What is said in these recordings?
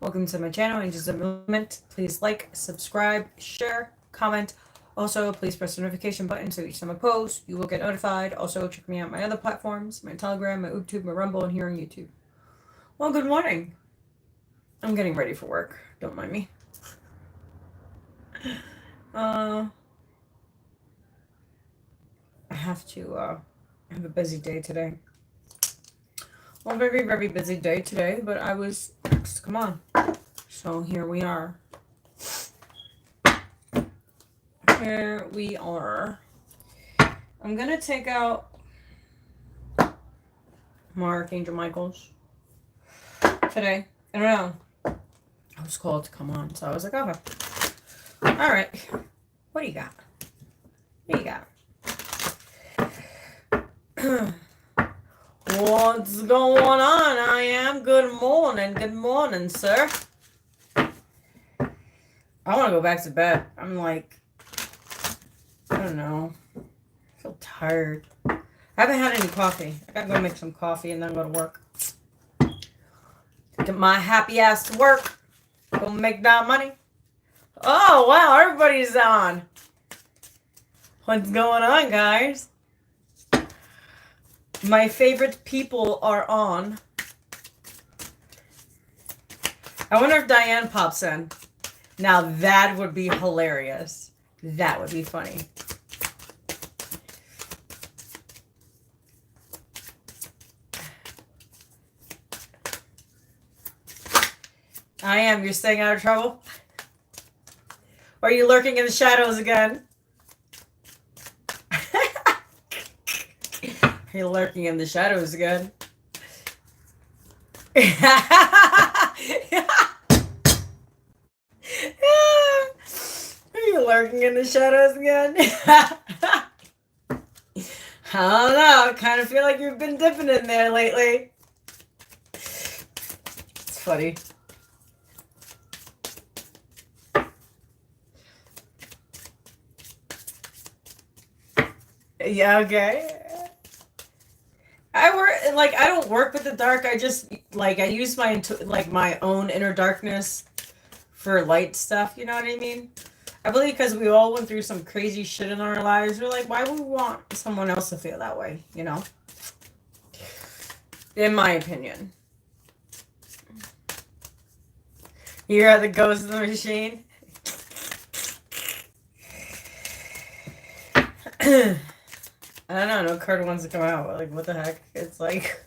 Welcome to my channel, Angels of Enlightenment. Please like, subscribe, share, comment. Also, please press the notification button so each time I post, you will get notified. Also, check me out my other platforms, my Telegram, my YouTube, my Rumble, and here on YouTube. Well, good morning. I'm getting ready for work. Don't mind me. I have to have a busy day today. Well, very, very busy day today, but I was asked to come on. So here we are. Here we are. I'm going to take out more Archangel Michaels today. I don't know. I was called to come on, so I was like, okay. All right. What do you got? What do you got? What's going on? I am. Good morning, sir. I want to go back to bed. I'm like, I don't know. I feel tired. I haven't had any coffee. I gotta go make some coffee and then go to work. Get my happy ass to work. Go make that money. Oh, wow. Everybody's on. What's going on, guys? My favorite people are on. I wonder if Diane pops in. Now that would be hilarious. That would be funny. I am. You're staying out of trouble? Or are you lurking in the shadows again? You're lurking in the shadows again. Are you lurking in the shadows again? I don't know. I kind of feel like you've been dipping in there lately. It's funny. Yeah, okay. I don't work with the dark. I just, I use my own inner darkness for light stuff. You know what I mean? I believe because we all went through some crazy shit in our lives. We're like, why would we want someone else to feel that way? You know? In my opinion. You are the ghost of the machine? I don't know, no card wants to come out. Like, what the heck? It's like...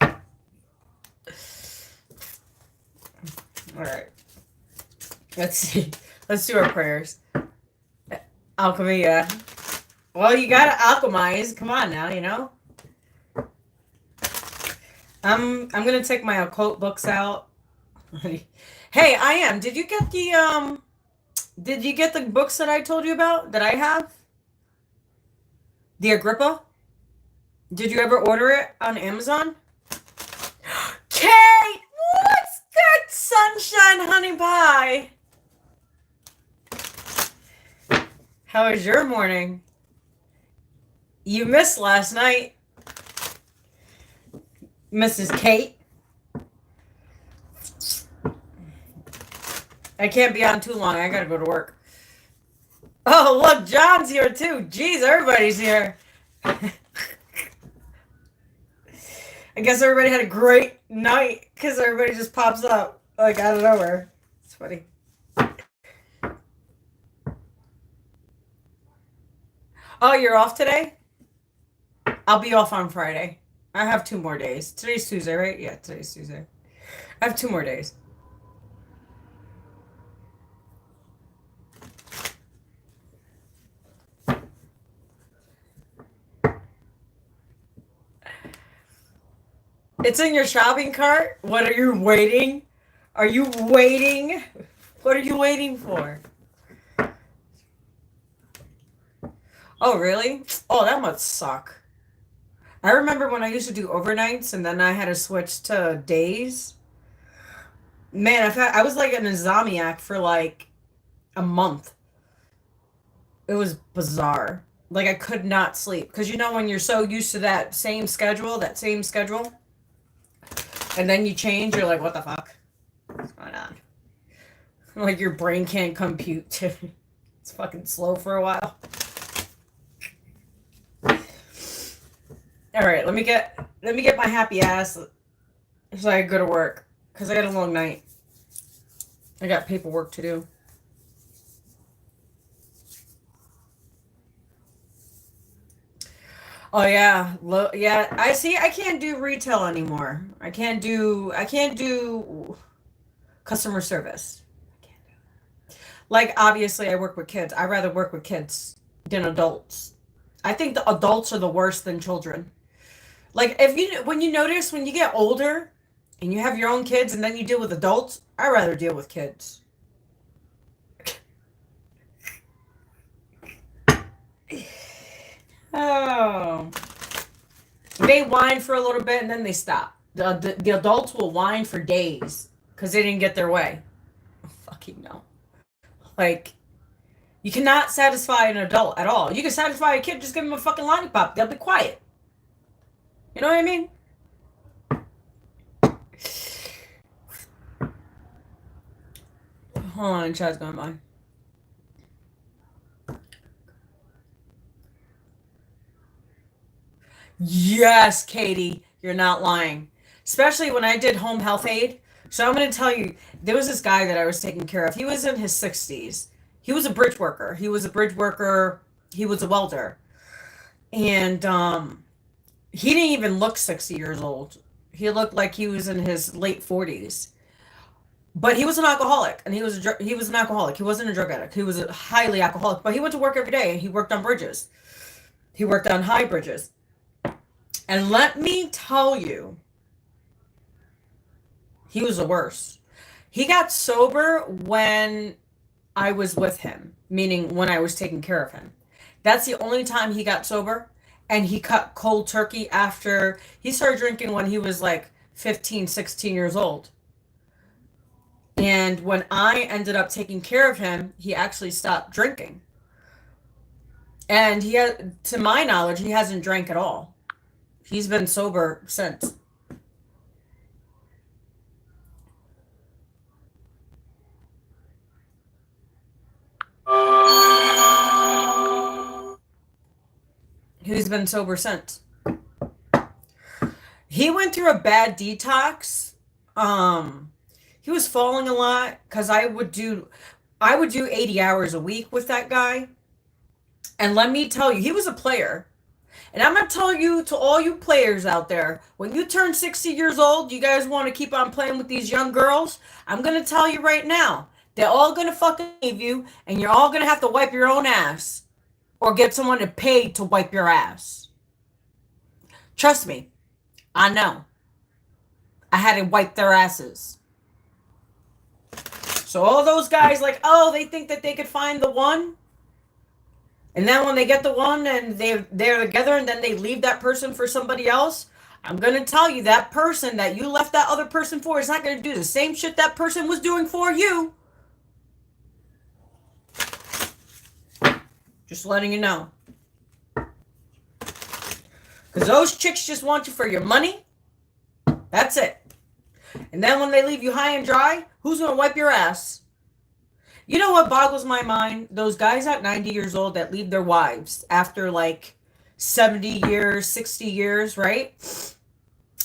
Alright. Let's see. Let's do our prayers. Alchemy, yeah. Well, you gotta alchemize. Come on now, you know? I'm gonna take my occult books out. Hey, I am. Did you get the books that I told you about? That I have? The Agrippa? Did you ever order it on Amazon? Kate! What's good, sunshine honey pie? How was your morning? You missed last night. Mrs. Kate. I can't be on too long. I gotta go to work. Oh, look, John's here too. Jeez, everybody's here. I guess everybody had a great night because everybody just pops up like out of nowhere. It's funny. Oh, you're off today? I'll be off on Friday. I have 2 more days. Today's Tuesday, right? Yeah, today's Tuesday. I have 2 more days. It's in your shopping cart? What are you waiting? Are you waiting? What are you waiting for? Oh, really? Oh, that must suck. I remember when I used to do overnights and then I had to switch to days. Man, I was like an insomniac for like a month. It was bizarre. Like I could not sleep. Because you know when you're so used to that same schedule, and then you change, you're like, what the fuck? What's going on? Like your brain can't compute. It's fucking slow for a while. All right, let me get my happy ass so I can go to work because I got a long night. I got paperwork to do. Oh yeah, yeah. I see. I can't do retail anymore. I can't do customer service. I can't do it. Like obviously, I work with kids. I rather work with kids than adults. I think the adults are the worst than children. Like if you when you notice when you get older and you have your own kids and then you deal with adults, I rather deal with kids. Oh. They whine for a little bit and then they stop. The adults will whine for days because they didn't get their way. Oh, fucking no. Like, you cannot satisfy an adult at all. You can satisfy a kid, just give them a fucking lollipop. They'll be quiet. You know what I mean? Hold on, chat's going by. Yes, Katie, you're not lying. Especially when I did home health aid. So I'm going to tell you, there was this guy that I was taking care of. He was in his 60s. He was a bridge worker. He was a welder. And he didn't even look 60 years old. He looked like he was in his late 40s. But he was an alcoholic, and he was an alcoholic. He wasn't a drug addict. He was a highly alcoholic. But he went to work every day, and he worked on bridges. He worked on high bridges. And let me tell you, he was the worst. He got sober when I was with him, meaning when I was taking care of him. That's the only time he got sober. And he cut cold turkey after he started drinking when he was like 15, 16 years old. And when I ended up taking care of him, he actually stopped drinking. And he had, to my knowledge, he hasn't drank at all. He's been sober since. He's been sober since. He went through a bad detox. He was falling a lot because I would do 80 hours a week with that guy. And let me tell you, he was a player. And I'm going to tell you, to all you players out there, when you turn 60 years old, you guys want to keep on playing with these young girls, I'm going to tell you right now, they're all going to fucking leave you, and you're all going to have to wipe your own ass. Or get someone to pay to wipe your ass. Trust me, I know. I had to wipe their asses. So all those guys like, oh, they think that they could find the one. And then when they get the one and they're together and then they leave that person for somebody else, I'm going to tell you that person that you left that other person for is not going to do the same shit that person was doing for you. Just letting you know. Because those chicks just want you for your money. That's it. And then when they leave you high and dry, who's going to wipe your ass? You know what boggles my mind? Those guys at 90 years old that leave their wives after like 70 years, 60 years, right?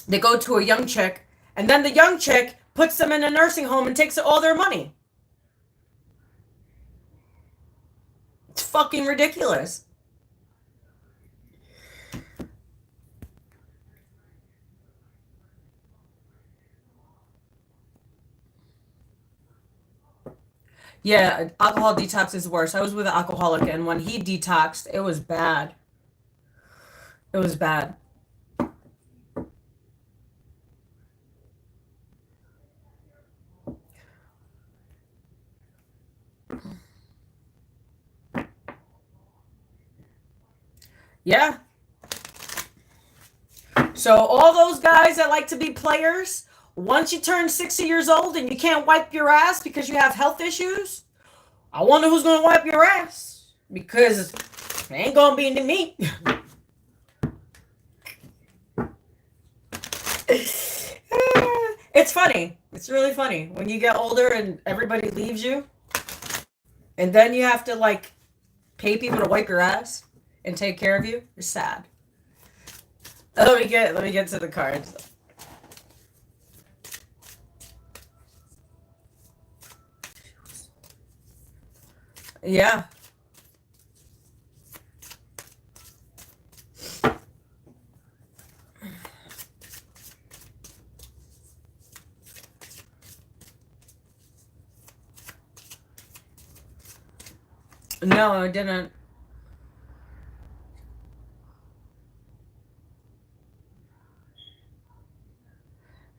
They go to a young chick, and then the young chick puts them in a nursing home and takes all their money. It's fucking ridiculous. Yeah, alcohol detox is worse. I was with an alcoholic, and when he detoxed, it was bad. It was bad. Yeah. So all those guys that like to be players, once you turn 60 years old and you can't wipe your ass because you have health issues, I wonder who's going to wipe your ass. Because it ain't going to be me. It's funny. It's really funny when you get older and everybody leaves you, and then you have to like pay people to wipe your ass and take care of you. It's sad. Let me get to the cards. Yeah. No, I didn't.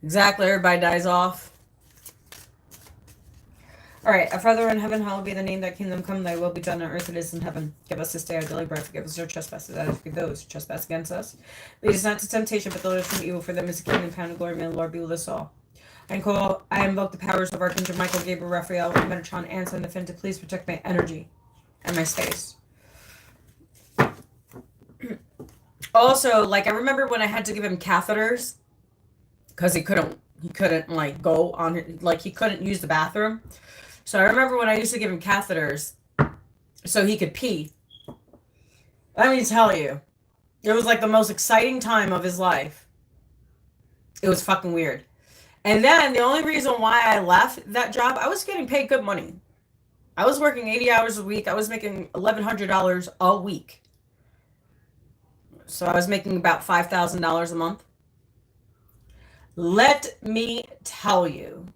Exactly. Everybody dies off. All right. Our Father in heaven, hallowed be the name. Thy kingdom come. Thy will be done on earth as it is in heaven. Give us this day our daily bread. Forgive us our trespasses, as we forgive those who trespass against us. Lead us not to temptation, but deliver us from evil. For them is the kingdom, power, and glory. May the Lord be with us all. I invoke the powers of Archangel Michael, Gabriel, Raphael, and Metatron, and Son of Fin to please protect my energy and my space. Also, like I remember when I had to give him catheters because he couldn't like go on, like he couldn't use the bathroom. So I remember when I used to give him catheters so he could pee. Let me tell you, it was like the most exciting time of his life. It was fucking weird. And then the only reason why I left that job, I was getting paid good money. I was working 80 hours a week. I was making $1,100 a week. So I was making about $5,000 a month. Let me tell you,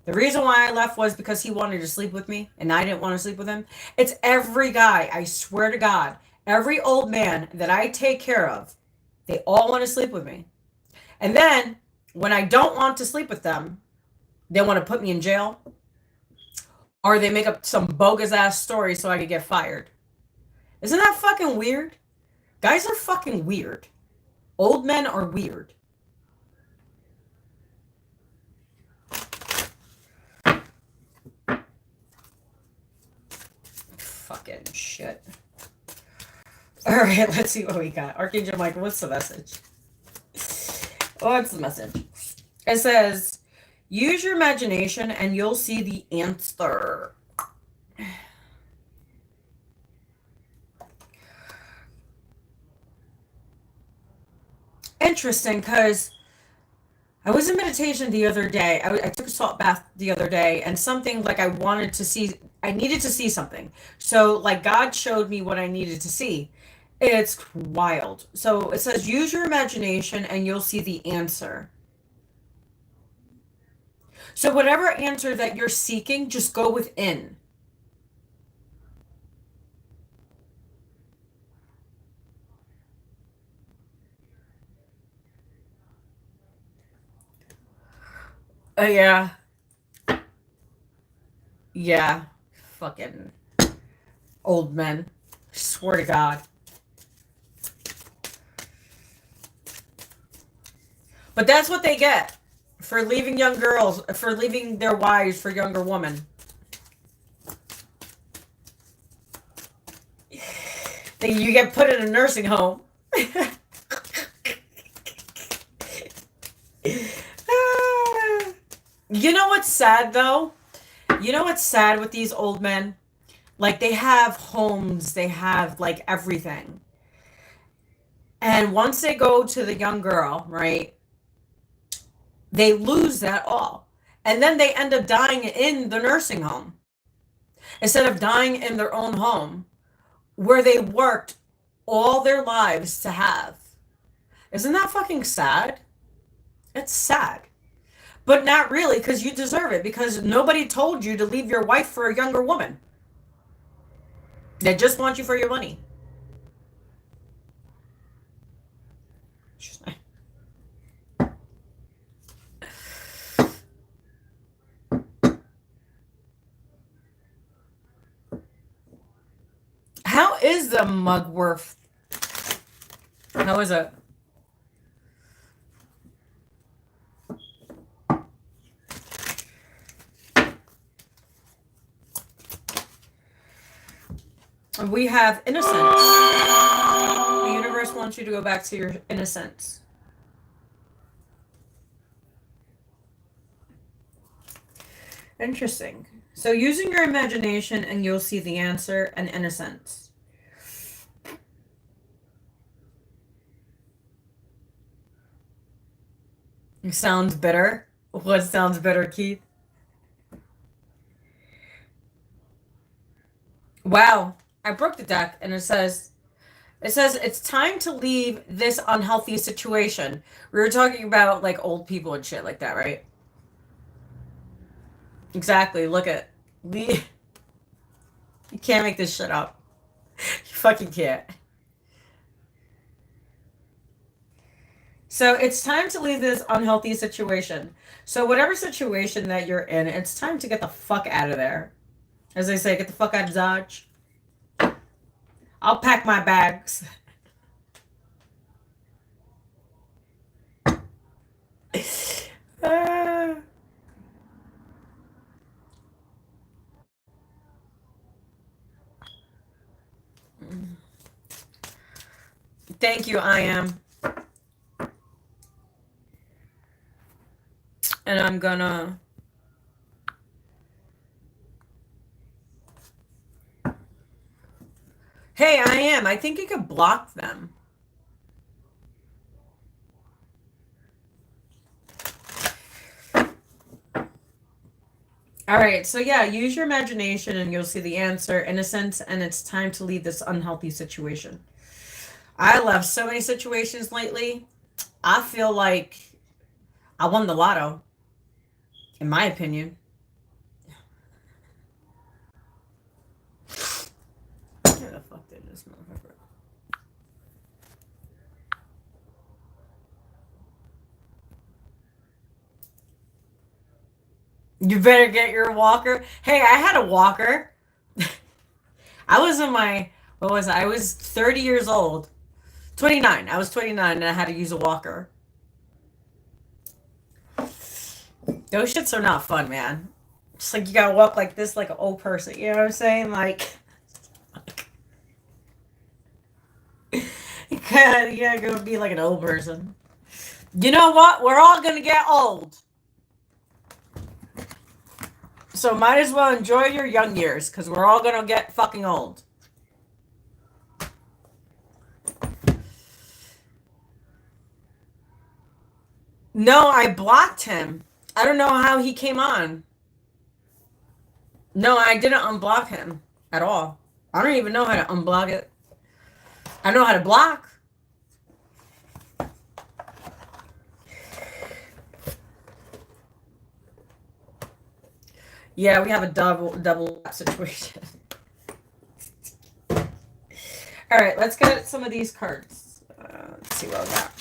the reason why I left was because he wanted to sleep with me and I didn't want to sleep with him. It's every guy, I swear to God, every old man that I take care of, they all want to sleep with me. And then when I don't want to sleep with them, they want to put me in jail or they make up some bogus ass story so I could get fired. Isn't that fucking weird? Guys are fucking weird. Old men are weird. Fucking shit. All right, let's see what we got. Archangel Michael, what's the message? What's the message? It says, use your imagination and you'll see the answer. Interesting, because I was in meditation the other day. I took a salt bath the other day, and something like I wanted to see, I needed to see something. So, like, God showed me what I needed to see. It's wild. So, it says, use your imagination and you'll see the answer. So, whatever answer that you're seeking, just go within. Yeah. Yeah. Fucking old men. Swear to God. But that's what they get for leaving young girls, for leaving their wives for younger women. You get put in a nursing home. You know what's sad, though? You know what's sad with these old men? Like, they have homes, they have, like, everything. And once they go to the young girl, right, they lose that all. And then they end up dying in the nursing home instead of dying in their own home where they worked all their lives to have. Isn't that fucking sad? It's sad. But not really, because you deserve it, because nobody told you to leave your wife for a younger woman. They just want you for your money. How is the mug worth? How is it? We have innocence. The universe wants you to go back to your innocence. Interesting. So using your imagination and you'll see the answer and innocence. It sounds bitter. What sounds bitter, Keith? Wow. I broke the deck and it says it's time to leave this unhealthy situation. We were talking about like old people and shit like that, right? Exactly. Look at leave. You can't make this shit up. You fucking can't. So it's time to leave this unhealthy situation. So whatever situation that you're in, it's time to get the fuck out of there. As they say, get the fuck out of Dodge. I'll pack my bags. Ah. Thank you, I am. And I'm gonna. Hey, I am. I think you could block them. All right, so yeah, use your imagination and you'll see the answer, innocence, and it's time to leave this unhealthy situation. I left so many situations lately. I feel like I won the lotto, in my opinion. Where the fuck did this motherfucker? You better get your walker. Hey, I had a walker. I was in my, what was I? I was 30 years old. 29. I was 29 and I had to use a walker. Those shits are not fun, man. It's like you gotta walk like this, like an old person. You know what I'm saying? Like, you gotta go be like an old person. You know what? We're all gonna get old. So might as well enjoy your young years, because we're all gonna get fucking old. No, I blocked him. I don't know how he came on. No, I didn't unblock him at all. I don't even know how to unblock it. I know how to block. Yeah, we have a double situation. All right, let's get some of these cards. Let's see what we got.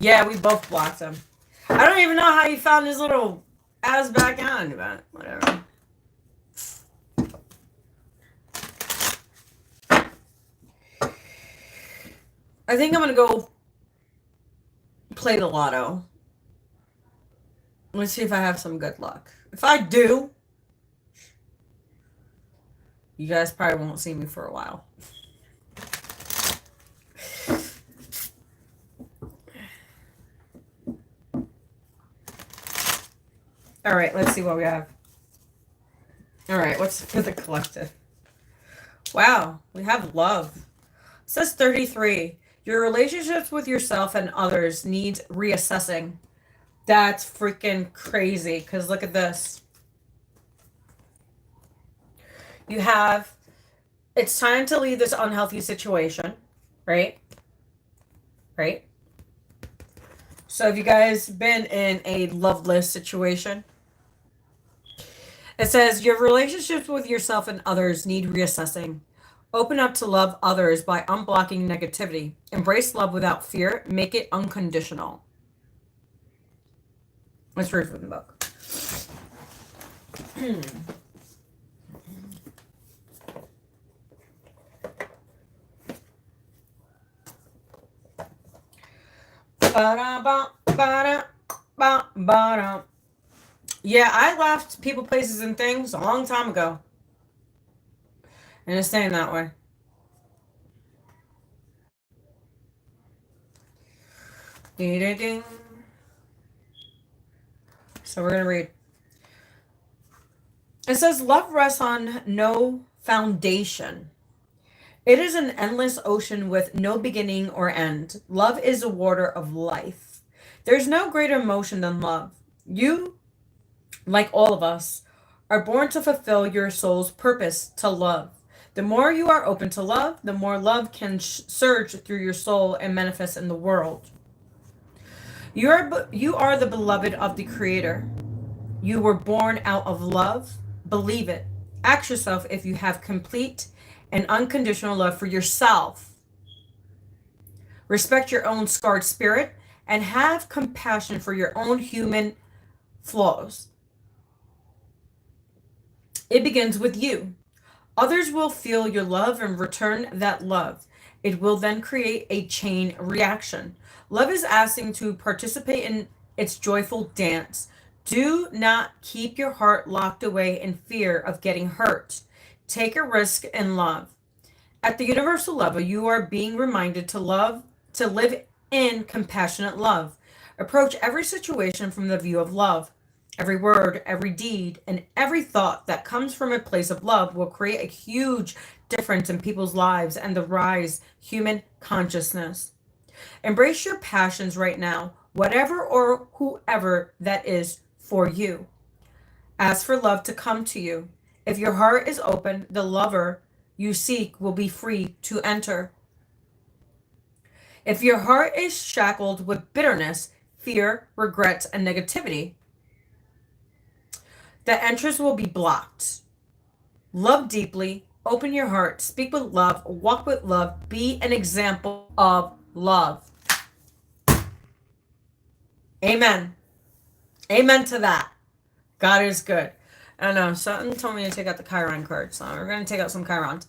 Yeah, we both blocked him. I don't even know how he found his little ass back on, but whatever. I think I'm gonna go play the lotto. Let's see if I have some good luck. If I do, you guys probably won't see me for a while. All right, let's see what we have. All right, what's for the collective? Wow, we have love. It says 33. Your relationships with yourself and others need reassessing. That's freaking crazy, because look at this. You have, it's time to leave this unhealthy situation, right? Right? So have you guys been in a loveless situation? It says your relationships with yourself and others need reassessing. Open up to love others by unblocking negativity. Embrace love without fear. Make it unconditional. Let's read from the book. Yeah, I left people, places, and things a long time ago. And it's staying that way. Ding, ding, ding. So we're going to read. It says, love rests on no foundation. It is an endless ocean with no beginning or end. Love is the water of life. There's no greater emotion than love. You, like all of us, are born to fulfill your soul's purpose to love. The more you are open to love, the more love can surge through your soul and manifest in the world. You are the beloved of the Creator. You were born out of love. Believe it. Ask yourself if you have complete and unconditional love for yourself. Respect your own scarred spirit and have compassion for your own human flaws. It begins with you. Others will feel your love and return that love. It will then create a chain reaction. Love is asking to participate in its joyful dance. Do not keep your heart locked away in fear of getting hurt. Take a risk in love. At the universal level, you are being reminded to live in compassionate love. Approach every situation from the view of love. Every word, every deed, and every thought that comes from a place of love will create a huge difference in people's lives and the rise human consciousness. Embrace your passions right now, whatever or whoever that is for you. Ask for love to come to you. If your heart is open, the lover you seek will be free to enter. If your heart is shackled with bitterness, fear, regrets, and negativity, the entrance will be blocked. Love deeply, open your heart, speak with love, walk with love, be an example of love. Amen. Amen to that. God is good. I don't know. Something told me to take out the Chiron card, so we're going to take out some Chirons.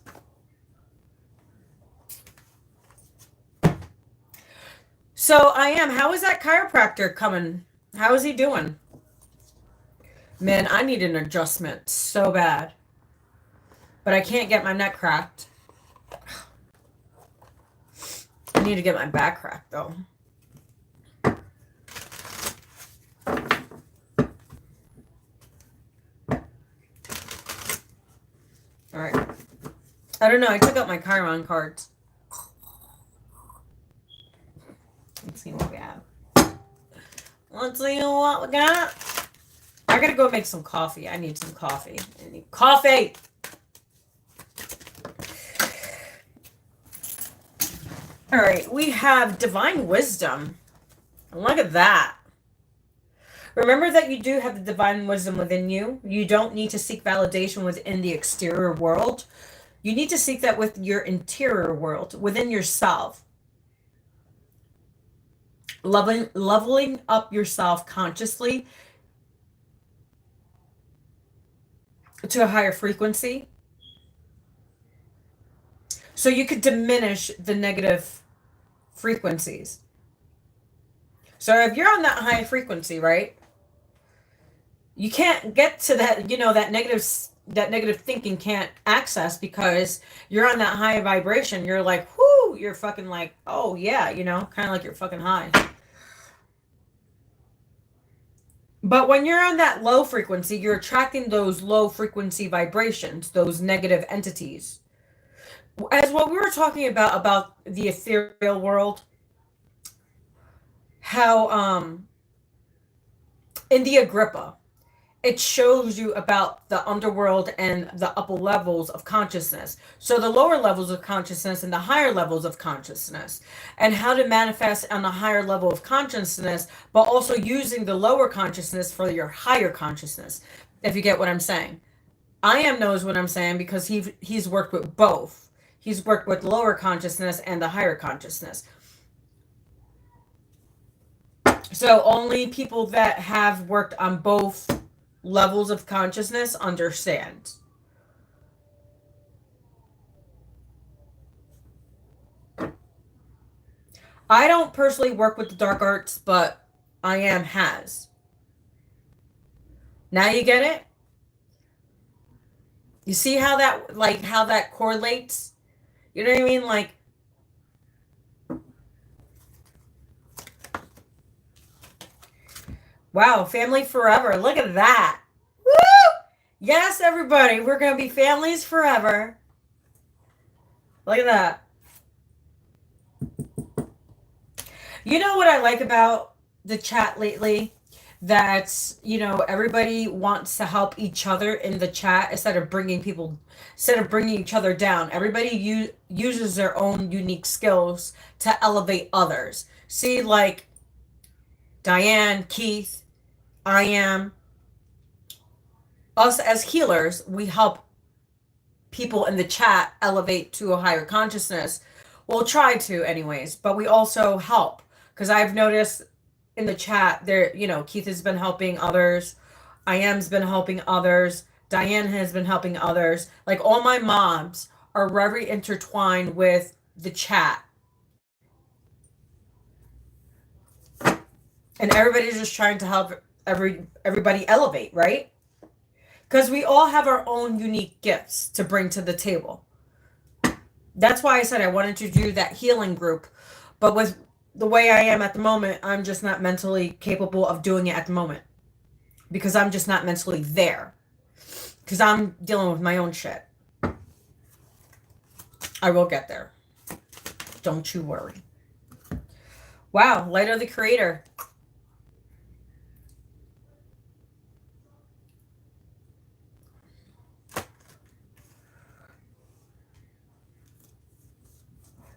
So I am. How is that chiropractor coming? How is he doing? Man, I need an adjustment so bad. But I can't get my neck cracked. I need to get my back cracked, though. Alright. I don't know. I took out my Chiron cards. Let's see what we have. Let's see what we got. I gotta go make some coffee. I need some coffee. I need coffee! Alright, we have divine wisdom. Look at that. Remember that you do have the divine wisdom within you. You don't need to seek validation within the exterior world. You need to seek that with your interior world, within yourself. Leveling up yourself consciously to a higher frequency. So you could diminish the negative frequencies. So if you're on that high frequency, right? You can't get to that, that negative thinking can't access because you're on that high vibration. You're like, whoo, you're fucking like, oh yeah, kind of like you're fucking high. But when you're on that low frequency, you're attracting those low frequency vibrations, those negative entities. As what we were talking about the ethereal world, how in the Agrippa, it shows you about the underworld and the upper levels of consciousness. So the lower levels of consciousness and the higher levels of consciousness, and how to manifest on the higher level of consciousness, but also using the lower consciousness for your higher consciousness, if you get what I'm saying. I am knows what I'm saying because he's worked with both. He's worked with lower consciousness and the higher consciousness. So only people that have worked on both levels of consciousness understand. I don't personally work with the dark arts, but I has. Now you get it? You see how that correlates? You know what I mean? Like, Wow, family forever. Look at that. Woo! Yes, everybody, we're going to be families forever. Look at that. You know what I like about the chat lately? That, everybody wants to help each other in the chat instead of bringing each other down. Everybody uses their own unique skills to elevate others. See, like Diane, Keith, I am, us as healers, we help people in the chat elevate to a higher consciousness. We'll try to, anyways, but we also help because I've noticed in the chat there, Keith has been helping others, I am's been helping others, Diane has been helping others. Like all my mobs are very intertwined with the chat, and everybody's just trying to help everybody elevate, right? Because we all have our own unique gifts to bring to the table. That's why I said I wanted to do that healing group. But with the way I am at the moment, I'm just not mentally capable of doing it at the moment. Because I'm just not mentally there. Because I'm dealing with my own shit. I will get there. Don't you worry. Wow, Light of the Creator.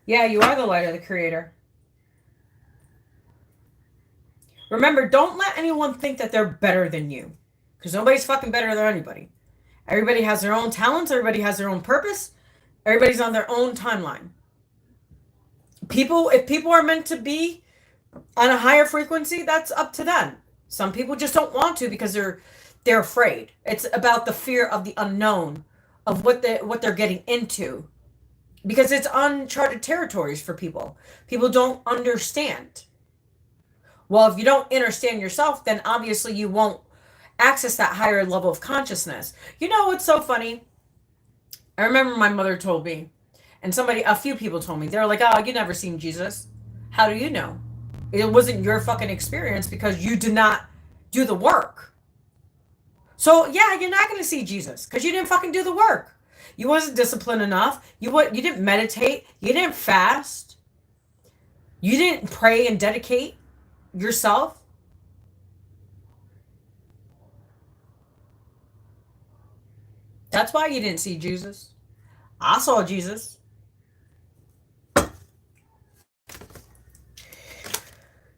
Yeah, you are the light of the Creator. Remember, don't let anyone think that they're better than you. Because nobody's fucking better than anybody. Everybody has their own talents. Everybody has their own purpose. Everybody's on their own timeline. If people are meant to be on a higher frequency, that's up to them. Some people just don't want to because they're afraid. It's about the fear of the unknown, of what they're getting into. Because it's uncharted territories for people. People don't understand. Well, if you don't understand yourself, then obviously you won't access that higher level of consciousness. You know what's so funny? I remember my mother told me, and a few people told me, they're like, oh, you never seen Jesus. How do you know? It wasn't your fucking experience because you did not do the work. So yeah, you're not going to see Jesus because you didn't fucking do the work. You wasn't disciplined enough. You didn't meditate. You didn't fast. You didn't pray and dedicate yourself. That's why you didn't see Jesus. I saw Jesus.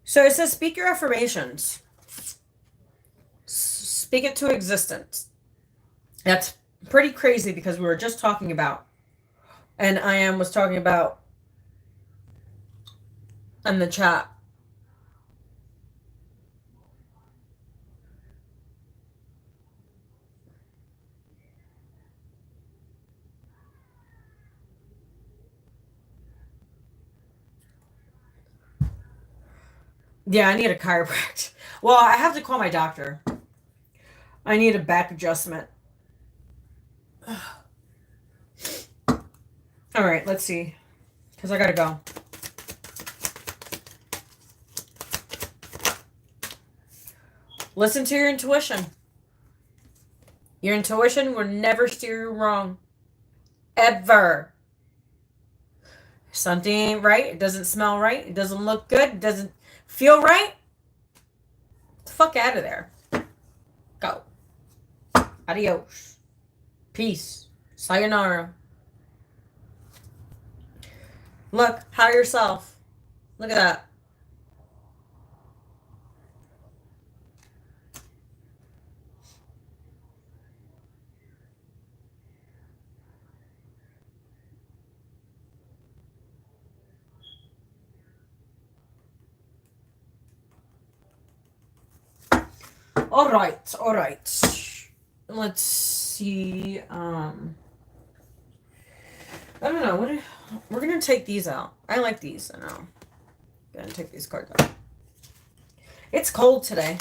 So it says, speak your affirmations. Speak it to existence. That's pretty crazy because we were just talking about, and was talking about in the chat. Yeah, I need a chiropractor. Well, I have to call my doctor. I need a back adjustment. All right, let's see. Because I got to go. Listen to your intuition. Your intuition will never steer you wrong. Ever. Something ain't right. It doesn't smell right. It doesn't look good. It doesn't feel right. Get the fuck out of there. Go. Adios. Peace. Sayonara. Look, hire yourself. Look at that. All right. Let's see. I don't know. We're gonna take these out. I like these. I know. Gonna take these cards out. It's cold today.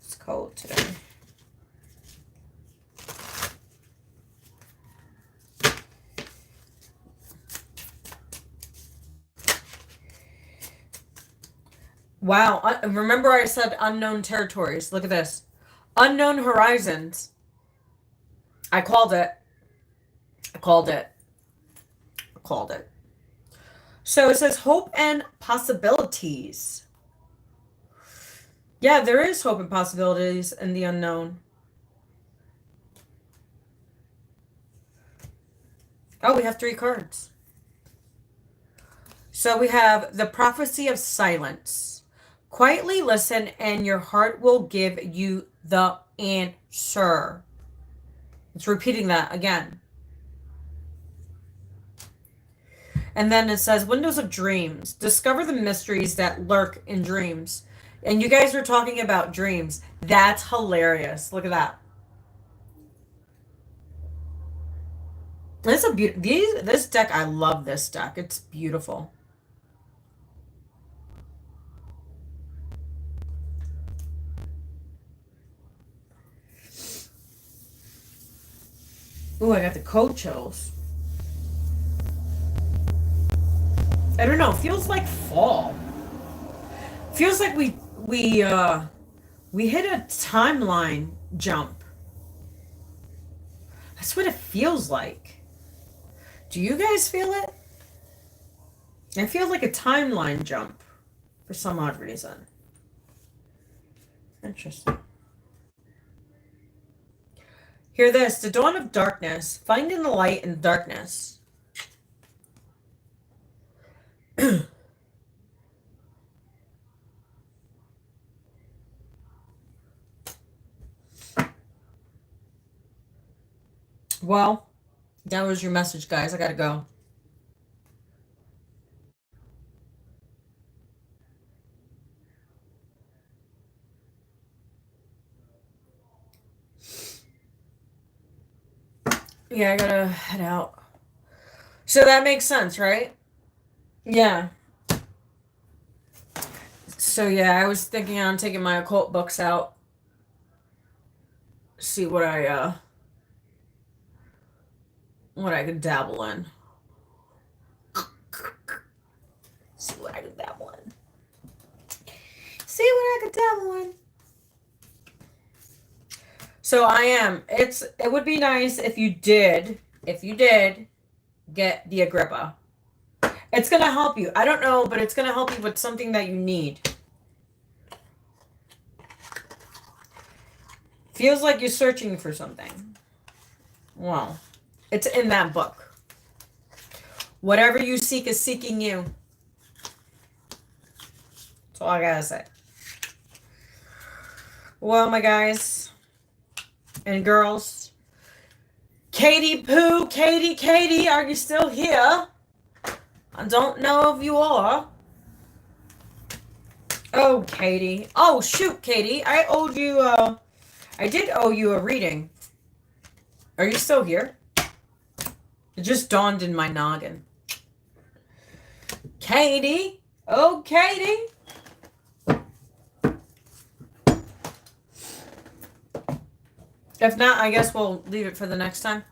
It's cold today. Wow. Remember I said unknown territories. Look at this. Unknown horizons. I called it. I called it. I called it. So it says hope and possibilities. Yeah, there is hope and possibilities in the unknown. Oh, we have 3 cards. So we have the prophecy of silence. Quietly listen and your heart will give you the answer. It's repeating that again. And then it says windows of dreams. Discover the mysteries that lurk in dreams. And you guys were talking about dreams. That's hilarious. Look at that. This is a this deck, I love this deck. It's beautiful. Ooh, I got the cold chills. I don't know. Feels like fall. Feels like we hit a timeline jump. That's what it feels like. Do you guys feel it? I feel like a timeline jump for some odd reason. Interesting. Hear this. The dawn of darkness. Finding the light in darkness. Well, that was your message, guys. I gotta go. Yeah, I gotta head out. So that makes sense, right? Yeah. So yeah, I was thinking on taking my occult books out. See what I could dabble in. See what I could dabble in. See what I could dabble in. So I am. It would be nice if you did get the Agrippa. It's gonna help you. I don't know, but it's gonna help you with something that you need. Feels like you're searching for something. Well, it's in that book. Whatever you seek is seeking you. That's all I gotta say. Well, my guys and girls, Katie Pooh, Katie, are you still here? I don't know if you are. Oh, Katie. Oh, shoot, Katie. I did owe you a reading. Are you still here? It just dawned in my noggin. Katie. Oh, Katie. If not, I guess we'll leave it for the next time.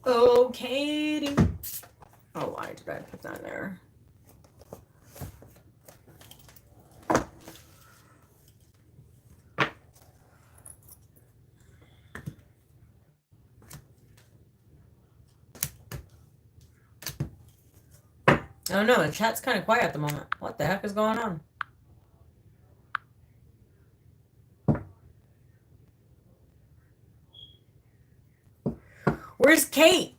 Oh, Katie. Oh, why did I put that there? I don't know. The chat's kind of quiet at the moment. What the heck is going on? Where's Kate?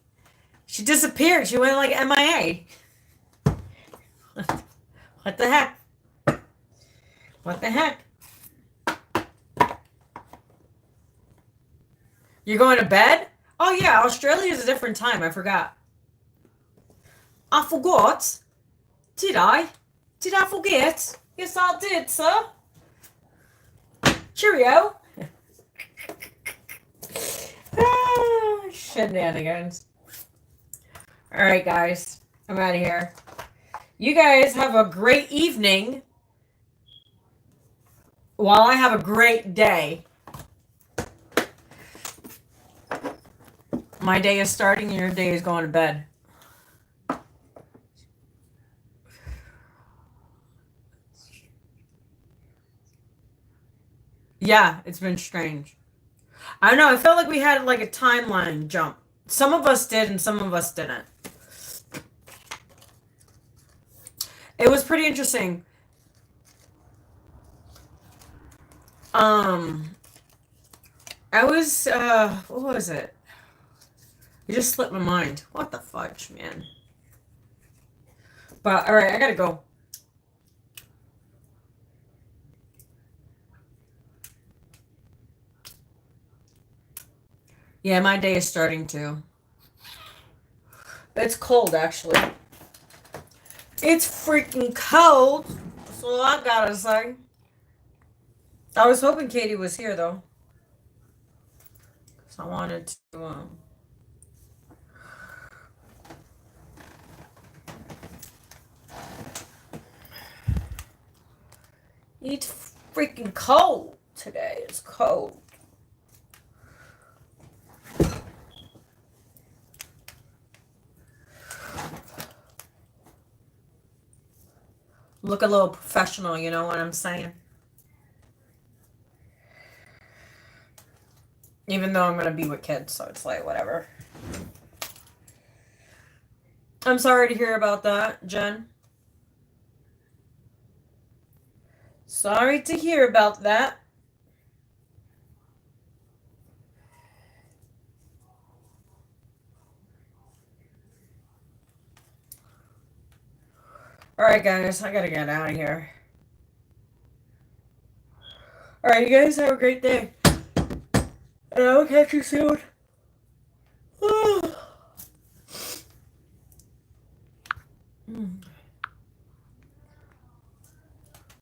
She disappeared. She went like MIA. What the heck? What the heck? You're going to bed? Oh, yeah. Australia is a different time. I forgot. I forgot? Did I? Did I forget? Yes, I did, sir. Cheerio. Shenanigans. All right, guys. I'm out of here. You guys have a great evening while I have a great day. My day is starting and your day is going to bed. Yeah, it's been strange. I don't know. I felt like we had like a timeline jump. Some of us did and some of us didn't. It was pretty interesting. I was, what was it? It just slipped my mind. What the fudge, man? But, alright, I gotta go. Yeah, my day is starting to. It's cold, actually. It's freaking cold. That's all I gotta say. I was hoping Katie was here, though. Because I wanted to, It's freaking cold today. It's cold. Look a little professional, you know what I'm saying? Even though I'm going to be with kids, so it's like, whatever. I'm sorry to hear about that, Jen. Sorry to hear about that. Alright, guys, I gotta get out of here. Alright, you guys have a great day. And I will catch you soon.